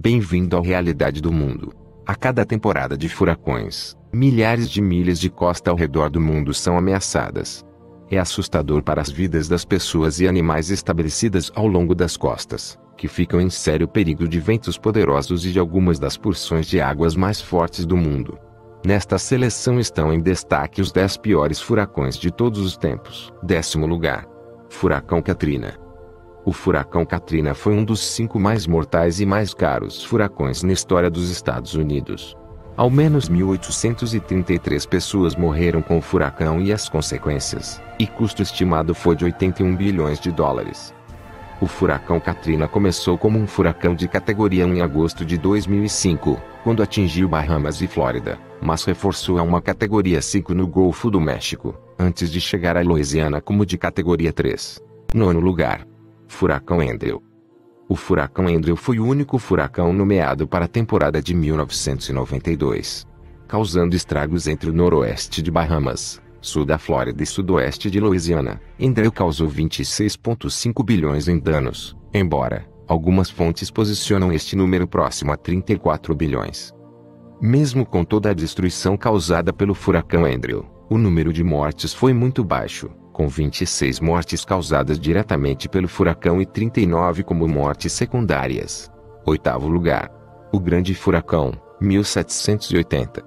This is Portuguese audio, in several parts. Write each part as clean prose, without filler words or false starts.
Bem-vindo à realidade do mundo. A cada temporada de furacões, milhares de milhas de costa ao redor do mundo são ameaçadas. É assustador para as vidas das pessoas e animais estabelecidas ao longo das costas, que ficam em sério perigo de ventos poderosos e de algumas das porções de águas mais fortes do mundo. Nesta seleção estão em destaque os 10 piores furacões de todos os tempos. 10º lugar. Furacão Katrina. O furacão Katrina foi um dos 5 mais mortais e mais caros furacões na história dos Estados Unidos. Ao menos 1.833 pessoas morreram com o furacão e as consequências, e custo estimado foi de 81 bilhões de dólares. O furacão Katrina começou como um furacão de categoria 1 em agosto de 2005, quando atingiu Bahamas e Flórida, mas reforçou a uma categoria 5 no Golfo do México, antes de chegar à Louisiana como de categoria 3. 9º lugar. Furacão Andrew. O furacão Andrew foi o único furacão nomeado para a temporada de 1992, causando estragos entre o noroeste de Bahamas, sul da Flórida e sudoeste de Louisiana. Andrew causou 26,5 bilhões em danos, embora algumas fontes posicionam este número próximo a 34 bilhões. Mesmo com toda a destruição causada pelo furacão Andrew, o número de mortes foi muito baixo, com 26 mortes causadas diretamente pelo furacão e 39 como mortes secundárias. 8º lugar. O Grande Furacão, 1780.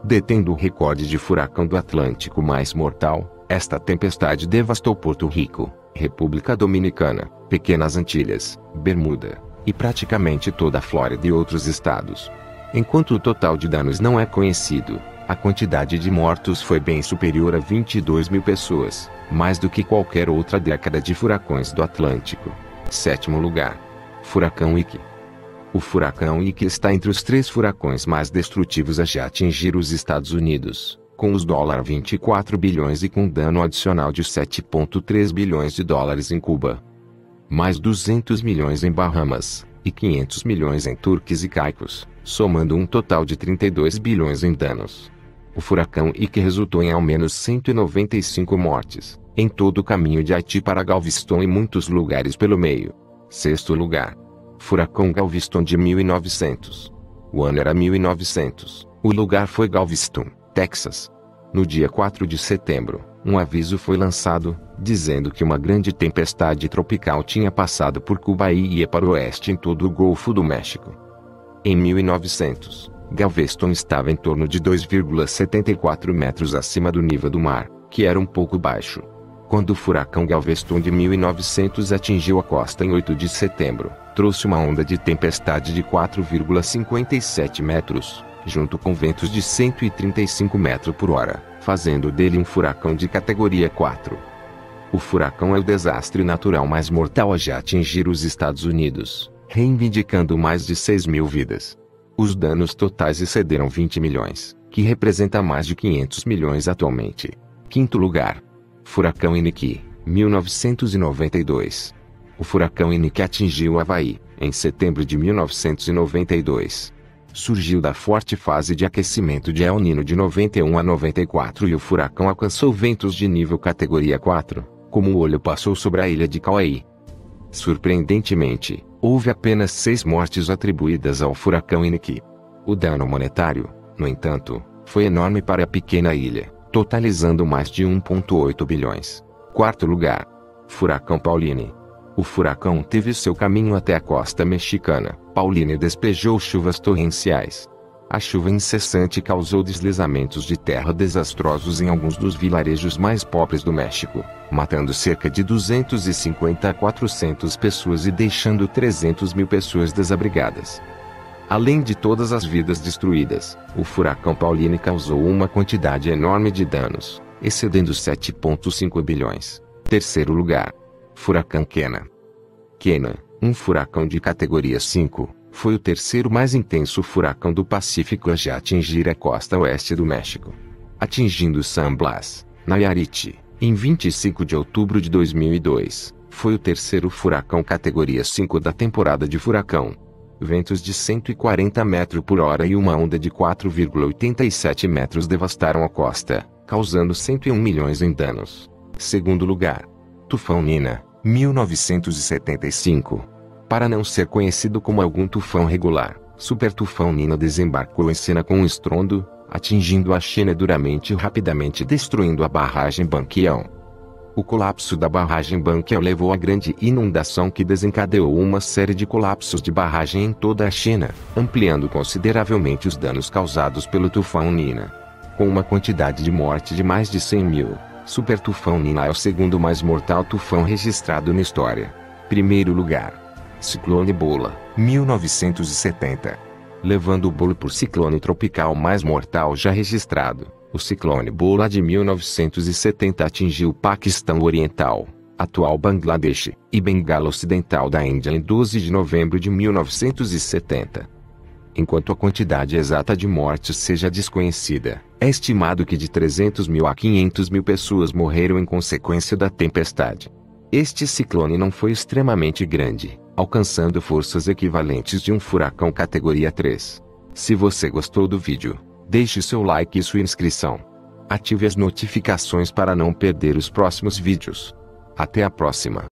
Detendo o recorde de furacão do Atlântico mais mortal, esta tempestade devastou Porto Rico, República Dominicana, Pequenas Antilhas, Bermuda, e praticamente toda a Flórida e outros estados. Enquanto o total de danos não é conhecido, a quantidade de mortos foi bem superior a 22 mil pessoas, mais do que qualquer outra década de furacões do Atlântico. 7º lugar. Furacão Ike. O furacão Ike está entre os 3 furacões mais destrutivos a já atingir os Estados Unidos, com os $24 bilhões e com dano adicional de 7,3 bilhões de dólares em Cuba, mais 200 milhões em Bahamas, e 500 milhões em Turques e Caicos, somando um total de 32 bilhões em danos. O furacão Ike resultou em ao menos 195 mortes, em todo o caminho de Haiti para Galveston e muitos lugares pelo meio. 6º lugar. Furacão Galveston de 1900. O ano era 1900. O lugar foi Galveston, Texas. No dia 4 de setembro, um aviso foi lançado, dizendo que uma grande tempestade tropical tinha passado por Cuba e ia para o oeste em todo o Golfo do México. Em 1900, Galveston estava em torno de 2,74 metros acima do nível do mar, que era um pouco baixo. Quando o furacão Galveston de 1900 atingiu a costa em 8 de setembro, trouxe uma onda de tempestade de 4,57 metros, junto com ventos de 135 metros por hora, fazendo dele um furacão de categoria 4. O furacão é o desastre natural mais mortal a já atingir os Estados Unidos, reivindicando mais de 6 mil vidas. Os danos totais excederam 20 milhões, que representa mais de 500 milhões atualmente. 5º lugar. Furacão Iniki, 1992. O furacão Iniki atingiu o Havaí, em setembro de 1992. Surgiu da forte fase de aquecimento de El Niño de 91 a 94 e o furacão alcançou ventos de nível categoria 4, como o olho passou sobre a ilha de Kauai. Surpreendentemente, houve apenas 6 mortes atribuídas ao furacão Iniki. O dano monetário, no entanto, foi enorme para a pequena ilha, totalizando mais de 1,8 bilhões. 4º lugar. Furacão Pauline. O furacão teve seu caminho até a costa mexicana. Pauline despejou chuvas torrenciais. A chuva incessante causou deslizamentos de terra desastrosos em alguns dos vilarejos mais pobres do México, matando cerca de 250 a 400 pessoas e deixando 300 mil pessoas desabrigadas. Além de todas as vidas destruídas, o furacão Pauline causou uma quantidade enorme de danos, excedendo 7,5 bilhões. 3º lugar. Furacão Kena. Kena, um furacão de categoria 5, foi o 3º mais intenso furacão do Pacífico a já atingir a costa oeste do México, atingindo San Blas, Nayarit, em 25 de outubro de 2002. Foi o 3º furacão categoria 5 da temporada de furacão. Ventos de 140 metros por hora e uma onda de 4,87 metros devastaram a costa, causando 101 milhões em danos. 2º lugar. Tufão Nina, 1975. Para não ser conhecido como algum tufão regular, Super Tufão Nina desembarcou em cena com um estrondo, atingindo a China duramente e rapidamente destruindo a barragem Banqiao. O colapso da barragem Banqiao levou a grande inundação que desencadeou uma série de colapsos de barragem em toda a China, ampliando consideravelmente os danos causados pelo tufão Nina. Com uma quantidade de morte de mais de 100 mil, Super Tufão Nina é o segundo mais mortal tufão registrado na história. Primeiro lugar. Ciclone Bola, 1970. Levando o bolo por ciclone tropical mais mortal já registrado, o ciclone Bola de 1970 atingiu o Paquistão Oriental, atual Bangladesh, e Bengala Ocidental da Índia em 12 de novembro de 1970. Enquanto a quantidade exata de mortes seja desconhecida, é estimado que de 300 mil a 500 mil pessoas morreram em consequência da tempestade. Este ciclone não foi extremamente grande, alcançando forças equivalentes de um furacão categoria 3. Se você gostou do vídeo, deixe seu like e sua inscrição. Ative as notificações para não perder os próximos vídeos. Até a próxima.